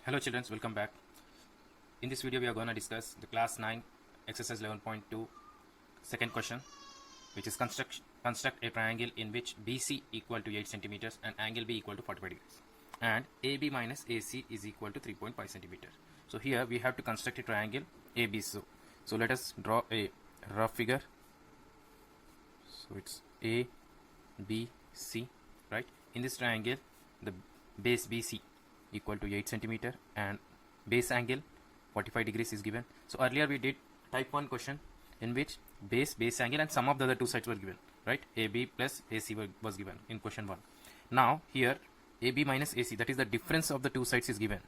Hello children, welcome back. In this video we are going to discuss the class 9 exercise 11.2 second question, which is construct a triangle in which BC equal to 8 centimeters and angle B equal to 45 degrees and AB minus AC is equal to 3.5 centimeter. So here we have to construct a triangle AB. So let us draw a rough figure. So it's A, B, C, right? In this triangle the base BC equal to 8 centimeter and base angle 45 degrees is given. So earlier we did type 1 question in which base angle and sum of the other two sides were given, right? AB plus AC was given in question 1. Now here AB minus AC, that is the difference of the two sides, is given,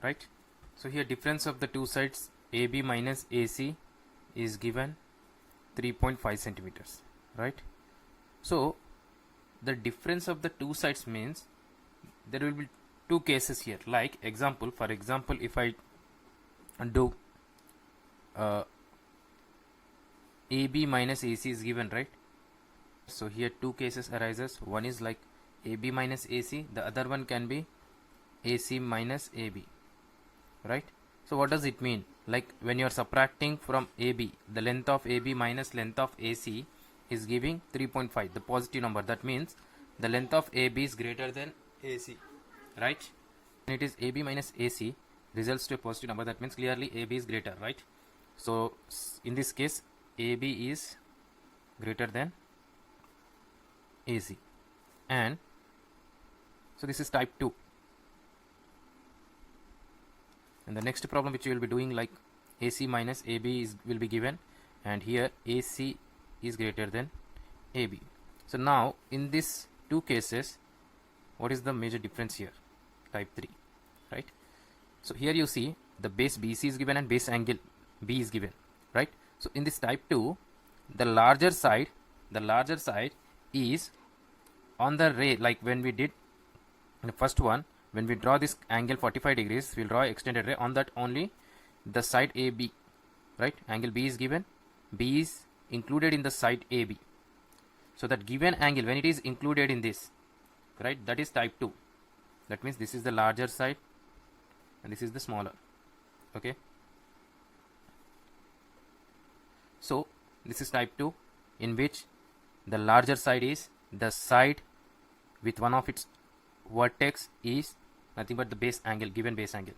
right? So here difference of the two sides AB minus AC is given 3.5 centimeters, right? So the difference of the two sides means there will be two cases here. Like for example, if I do AB minus AC is given, right? So here two cases arises. One is like AB minus AC, the other one can be AC minus AB, right? So what does it mean? Like when you are subtracting from AB, the length of AB minus length of AC is giving 3.5, the positive number. That means the length of AB is greater than AC, right? When it is AB minus AC results to a positive number, that means clearly AB is greater, right? So in this case AB is greater than AC, and so this is type 2. And the next problem which you will be doing, like AC minus AB will be given, and here AC is greater than AB. So now in these two cases, what is the major difference here? Type 3, right? So here you see the base BC is given and base angle B is given, right? So in this type 2, the larger side is on the ray. Like when we did the first one, when we draw this angle 45 degrees, we'll draw extended ray on that only the side AB, right? Angle B is given, B is included in the side AB. So that given angle, when it is included in this, right, that is type 2. That means this is the larger side and this is the smaller, okay? So this is type 2, in which the larger side is the side with one of its vertex is nothing but the base angle, given base angle,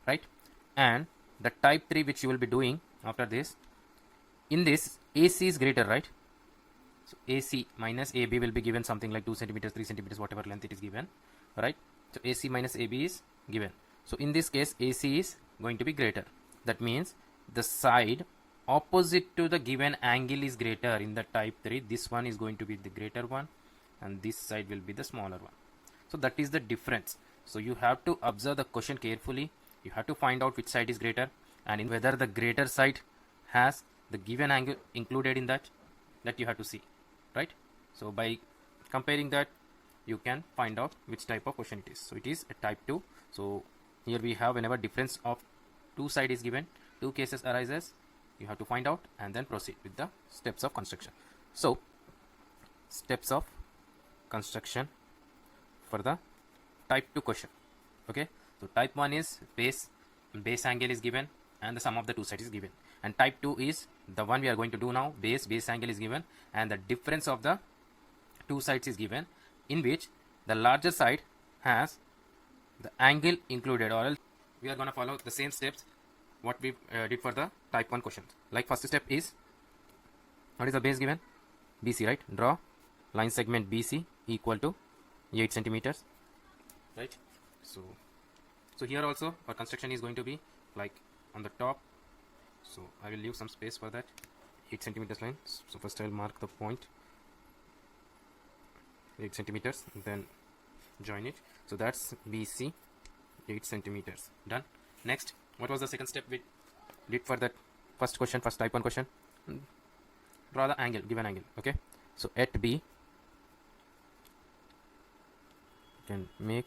right? And the type 3 which you will be doing after this, in this AC is greater, right? So AC minus AB will be given something like 2 centimeters, 3 centimeters, whatever length it is given, right? So AC minus AB is given. So in this case AC is going to be greater. That means the side opposite to the given angle is greater in the type 3. This one is going to be the greater one and this side will be the smaller one. So that is the difference. So you have to observe the question carefully. You have to find out which side is greater and in whether the greater side has the given angle included in that you have to see, right? So by comparing that, you can find out which type of question it is. So it is a type 2. So here we have, whenever difference of two side is given, two cases arises, you have to find out and then proceed with the steps of construction. So steps of construction for the type 2 question, okay? So type 1 is base angle is given and the sum of the two sides is given, and type 2 is the one we are going to do now. Base angle is given and the difference of the two sides is given, in which the larger side has the angle included, or else we are going to follow the same steps what we did for the type 1 questions. Like first step is, what is the base given? BC, right? Draw line segment BC equal to 8 centimeters, right? So here also our construction is going to be like on the top. So I will leave some space for that 8 centimeters line. So first I will mark the point 8 centimeters, then join it. So that's BC 8 centimeters. Done. Next, what was the second step we did for that first type 1 question? Draw the angle, given angle, okay? So at B, you can make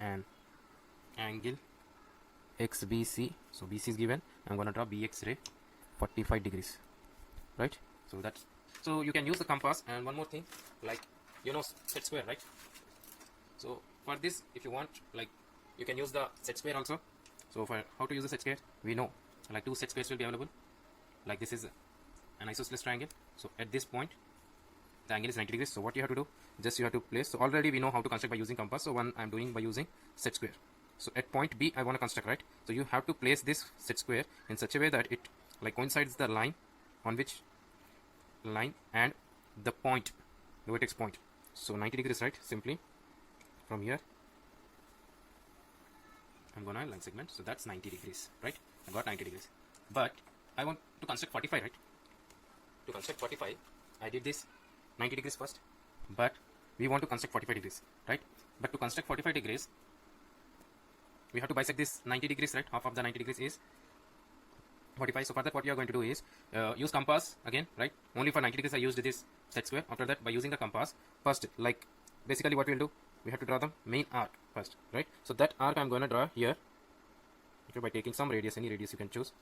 an angle XBC. So BC is given. I'm going to draw BX ray 45 degrees, right? So you can use the compass. And one more thing, like set square, right? So for this, if you want, like, you can use the set square also. So for how to use the set square, we know like two set squares will be available. Like this is an isosceles triangle. So at this point, the angle is 90 degrees. So what you have to do, just you have to place. So already we know how to construct by using compass. So one I'm doing by using set square. So at point B, I want to construct, right? So you have to place this set square in such a way that it like coincides the line on which line and the point, the vertex point. So 90 degrees, right? Simply from here, I'm gonna line segment. So that's 90 degrees, right? I got 90 degrees. But I want to construct 45, right? To construct 45, I did this 90 degrees first, but we want to construct 45 degrees, right? But to construct 45 degrees, we have to bisect this 90 degrees, right? Half of the 90 degrees is 45. So for that, what you are going to do is use compass again, right? Only for 90 degrees I used this set square. After that, by using the compass, first, like basically what we'll do, we have to draw the main arc first, right? So that arc I'm going to draw here, okay, by taking some radius, any radius you can choose,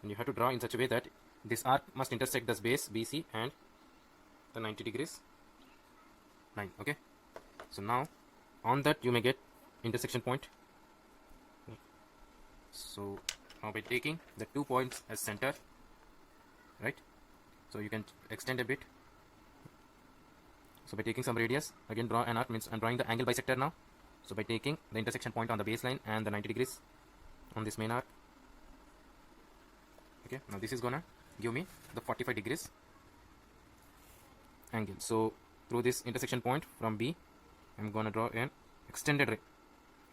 and you have to draw in such a way that this arc must intersect this base BC and the 90 degrees line. Okay, so now on that you may get intersection point. So now by taking the 2 points as center, right, so you can extend a bit. So by taking some radius, again draw an arc, means I'm drawing the angle bisector now. So by taking the intersection point on the baseline and the 90 degrees on this main arc, okay, now this is gonna give me the 45 degrees angle. So through this intersection point from B, I'm gonna draw an extended ray.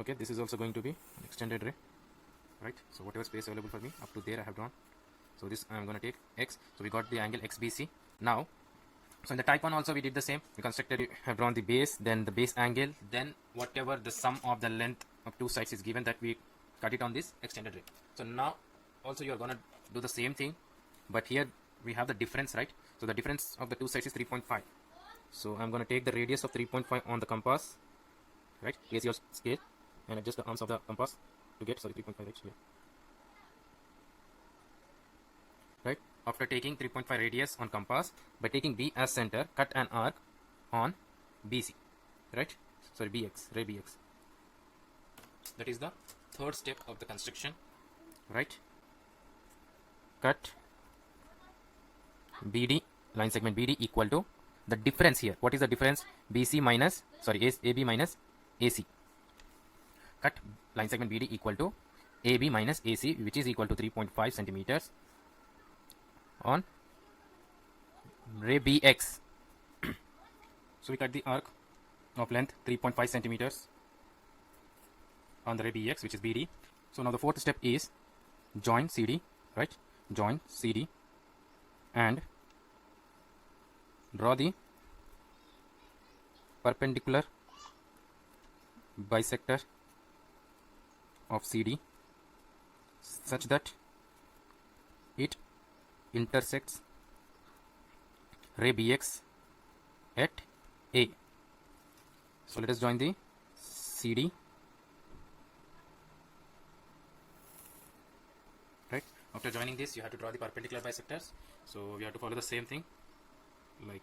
Okay, this is also going to be an extended ray, right? So whatever space available for me, up to there I have drawn. So this I'm gonna take X. So we got the angle XBC. Now, so in the type 1 also we did the same. We constructed, have drawn the base, then the base angle, then whatever the sum of the length of two sides is given, that we cut it on this extended ray. So now also you are gonna do the same thing, but here we have the difference, right? So the difference of the two sides is 3.5. So I'm gonna take the radius of 3.5 on the compass, right? Place your scale and adjust the arms of the compass to get, sorry, 3.5 right here. Right? After taking 3.5 radius on compass, by taking B as center, cut an arc on BC, right? Sorry, BX, ray BX. That is the third step of the construction, right? Cut BD, line segment BD equal to the difference here. What is the difference? BC minus, sorry, AB minus AC. Cut line segment BD equal to AB minus AC, which is equal to 3.5 centimeters on ray BX. So we cut the arc of length 3.5 centimeters on the ray BX, which is BD. So now the fourth step is join CD, right? Join CD and draw the perpendicular bisector of CD such that it intersects ray BX at A. So let us join the CD, right? After joining this, you have to draw the perpendicular bisectors. So we have to follow the same thing. Like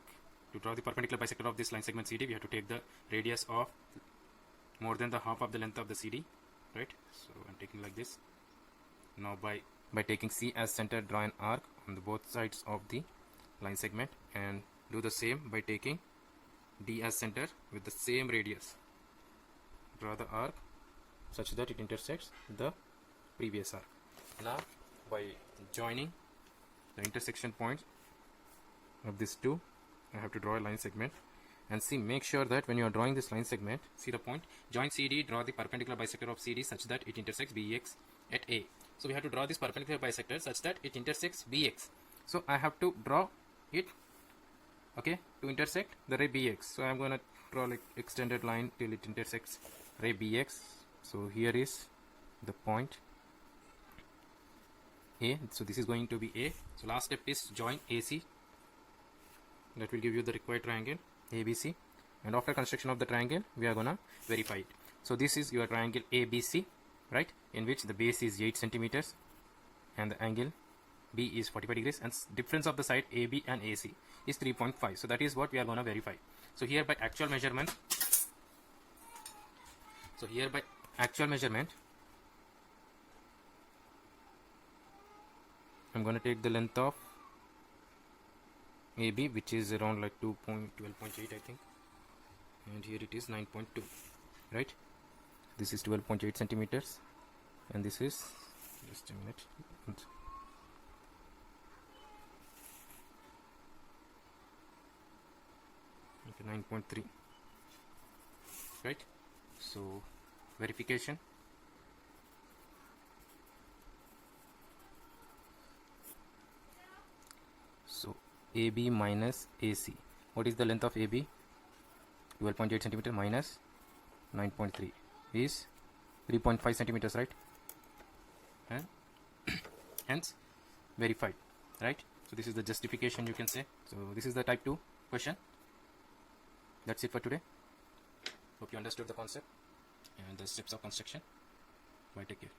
to draw the perpendicular bisector of this line segment CD, we have to take the radius of more than the half of the length of the CD, right? So I'm taking like this. Now by taking C as center, draw an arc on the both sides of the line segment, and do the same by taking D as center with the same radius. Draw the arc such that it intersects the previous arc. Now by joining the intersection points of these two, I have to draw a line segment, and see, make sure that when you are drawing this line segment, see the point, join CD, draw the perpendicular bisector of CD such that it intersects BX at A. So we have to draw this perpendicular bisector such that it intersects BX. So I have to draw it, okay, to intersect the ray BX. So I'm going to draw like extended line till it intersects ray BX. So here is the point A. So this is going to be A. So last step is join AC. That will give you the required triangle ABC. And after construction of the triangle, we are gonna verify it. So this is your triangle ABC, right? In which the base is 8 centimeters and the angle B is 45 degrees, and difference of the side AB and AC is 3.5. So that is what we are gonna verify. So here by actual measurement, So here by actual measurement, I'm going to take the length of AB, which is around like 12.8 I think, and here it is 9.2, right? This is 12.8 centimeters, and this is, just a minute, okay, 9.3, right? So verification. So AB minus AC. What is the length of AB? 12.8 centimeter minus 9.3 is 3.5 centimeters, right? And hence verified, right? So this is the justification, you can say. So this is the type 2 question. That's it for today. Hope you understood the concept and the steps of construction. Bye, take care.